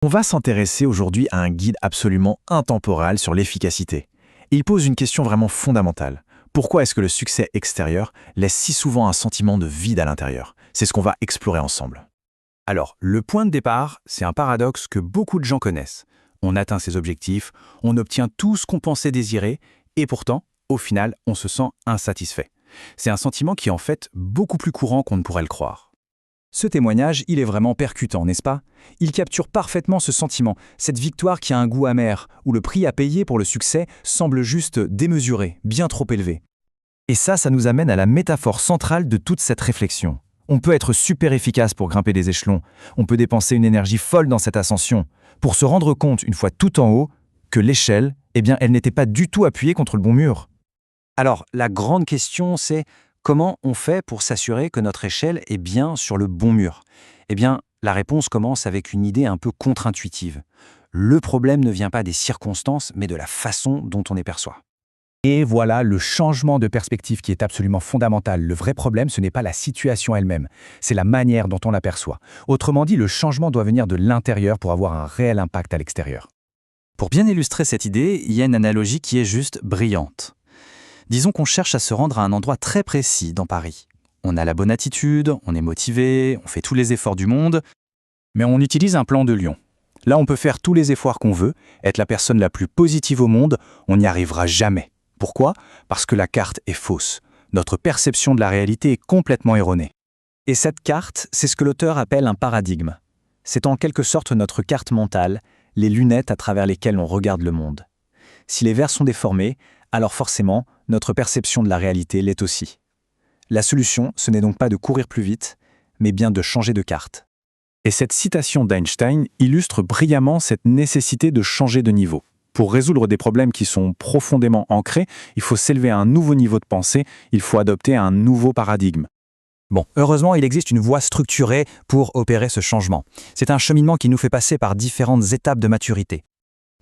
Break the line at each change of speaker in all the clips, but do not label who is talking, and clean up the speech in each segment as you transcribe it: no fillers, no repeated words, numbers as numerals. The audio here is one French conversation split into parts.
On va s'intéresser aujourd'hui à un guide absolument intemporel sur l'efficacité. Il pose une question vraiment fondamentale. Pourquoi est-ce que le succès extérieur laisse si souvent un sentiment de vide à l'intérieur? C'est ce qu'on va explorer ensemble.
Alors, le point de départ, c'est un paradoxe que beaucoup de gens connaissent. On atteint ses objectifs, on obtient tout ce qu'on pensait désirer, et pourtant, au final, on se sent insatisfait. C'est un sentiment qui est en fait beaucoup plus courant qu'on ne pourrait le croire.
Ce témoignage, il est vraiment percutant, n'est-ce pas? Il capture parfaitement ce sentiment, cette victoire qui a un goût amer, où le prix à payer pour le succès semble juste démesuré, bien trop élevé. Et ça nous amène à la métaphore centrale de toute cette réflexion. On peut être super efficace pour grimper des échelons, on peut dépenser une énergie folle dans cette ascension, pour se rendre compte, une fois tout en haut, que l'échelle, elle n'était pas du tout appuyée contre le bon mur.
Alors, la grande question, c'est comment on fait pour s'assurer que notre échelle est bien sur le bon mur? Eh bien, la réponse commence avec une idée un peu contre-intuitive. Le problème ne vient pas des circonstances, mais de la façon dont on les perçoit.
Et voilà le changement de perspective qui est absolument fondamental. Le vrai problème, ce n'est pas la situation elle-même, c'est la manière dont on l'aperçoit. Autrement dit, le changement doit venir de l'intérieur pour avoir un réel impact à l'extérieur.
Pour bien illustrer cette idée, il y a une analogie qui est juste brillante. Disons qu'on cherche à se rendre à un endroit très précis dans Paris. On a la bonne attitude, on est motivé, on fait tous les efforts du monde,
Mais on utilise un plan de Lion. Là, on peut faire tous les efforts qu'on veut, être la personne la plus positive au monde, on n'y arrivera jamais. Pourquoi? Parce que la carte est fausse. Notre perception de la réalité est complètement erronée.
Et cette carte, c'est ce que l'auteur appelle un paradigme. C'est en quelque sorte notre carte mentale, les lunettes à travers lesquelles on regarde le monde. Si les verres sont déformés, alors forcément, notre perception de la réalité l'est aussi. La solution, ce n'est donc pas de courir plus vite, mais bien de changer de carte.
Et cette citation d'Einstein illustre brillamment cette nécessité de changer de niveau. Pour résoudre des problèmes qui sont profondément ancrés, il faut s'élever à un nouveau niveau de pensée, il faut adopter un nouveau paradigme.
Bon, heureusement, il existe une voie structurée pour opérer ce changement. C'est un cheminement qui nous fait passer par différentes étapes de maturité.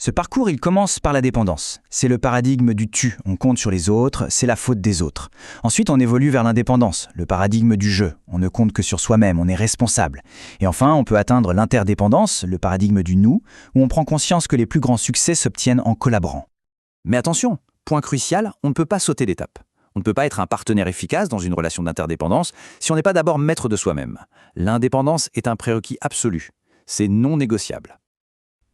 Ce parcours, il commence par la dépendance. C'est le paradigme du tu, on compte sur les autres, c'est la faute des autres. Ensuite, on évolue vers l'indépendance, le paradigme du je, on ne compte que sur soi-même, on est responsable. Et enfin, on peut atteindre l'interdépendance, le paradigme du nous, où on prend conscience que les plus grands succès s'obtiennent en collaborant.
Mais attention, point crucial, on ne peut pas sauter d'étape. On ne peut pas être un partenaire efficace dans une relation d'interdépendance si on n'est pas d'abord maître de soi-même. L'indépendance est un prérequis absolu. C'est non négociable.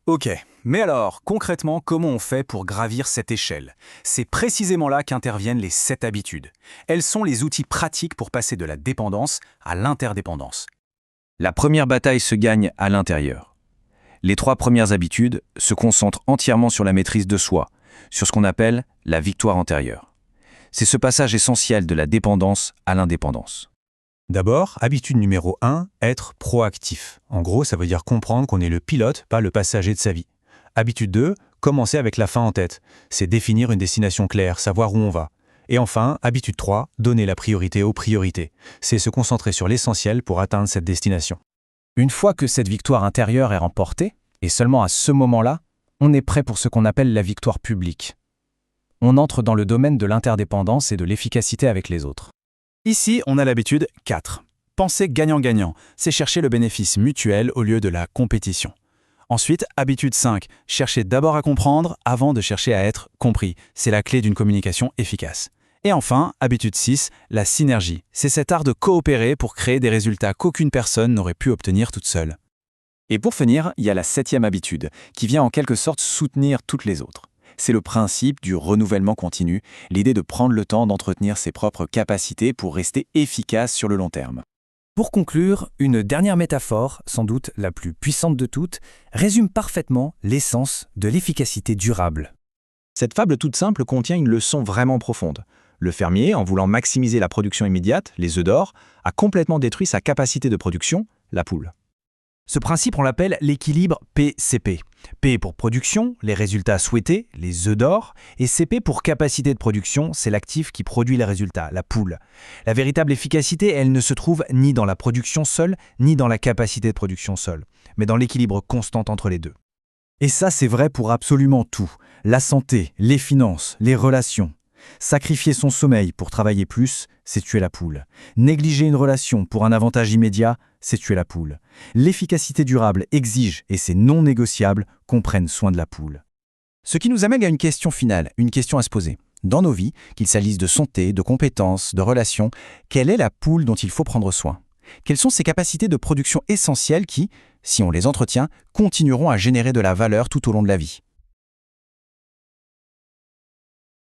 Ok, mais alors, concrètement, comment on fait pour gravir cette échelle? C'est précisément là qu'interviennent les 7 habitudes. Elles sont les outils pratiques pour passer de la dépendance à l'interdépendance.
La première bataille se gagne à l'intérieur. Les 3 premières habitudes se concentrent entièrement sur la maîtrise de soi, sur ce qu'on appelle la victoire antérieure. C'est ce passage essentiel de la dépendance à l'indépendance.
D'abord, habitude numéro 1, être proactif. En gros, ça veut dire comprendre qu'on est le pilote, pas le passager de sa vie. Habitude 2, commencer avec la fin en tête. C'est définir une destination claire, savoir où on va. Et enfin, habitude 3, donner la priorité aux priorités. C'est se concentrer sur l'essentiel pour atteindre cette destination.
Une fois que cette victoire intérieure est remportée, et seulement à ce moment-là, on est prêt pour ce qu'on appelle la victoire publique. On entre dans le domaine de l'interdépendance et de l'efficacité avec les autres.
Ici, on a l'habitude 4. Penser gagnant-gagnant, c'est chercher le bénéfice mutuel au lieu de la compétition. Ensuite, habitude 5. Chercher d'abord à comprendre avant de chercher à être compris. C'est la clé d'une communication efficace. Et enfin, habitude 6, la synergie. C'est cet art de coopérer pour créer des résultats qu'aucune personne n'aurait pu obtenir toute seule.
Et pour finir, il y a la 7e habitude, qui vient en quelque sorte soutenir toutes les autres. C'est le principe du renouvellement continu, l'idée de prendre le temps d'entretenir ses propres capacités pour rester efficace sur le long terme. Pour conclure, une dernière métaphore, sans doute la plus puissante de toutes, résume parfaitement l'essence de l'efficacité durable.
Cette fable toute simple contient une leçon vraiment profonde. Le fermier, en voulant maximiser la production immédiate, les œufs d'or, a complètement détruit sa capacité de production, la poule.
Ce principe, on l'appelle l'équilibre PCP. P pour production, les résultats souhaités, les œufs d'or, et CP pour capacité de production, c'est l'actif qui produit les résultats, la poule. La véritable efficacité, elle ne se trouve ni dans la production seule, ni dans la capacité de production seule, mais dans l'équilibre constant entre les deux. Et ça, c'est vrai pour absolument tout. La santé, les finances, les relations. Sacrifier son sommeil pour travailler plus, c'est tuer la poule. Négliger une relation pour un avantage immédiat, c'est tuer la poule. L'efficacité durable exige, et c'est non négociable, qu'on prenne soin de la poule. Ce qui nous amène à une question finale, une question à se poser. Dans nos vies, qu'il s'agisse de santé, de compétences, de relations, quelle est la poule dont il faut prendre soin? Quelles sont ses capacités de production essentielles qui, si on les entretient, continueront à générer de la valeur tout au long de la vie?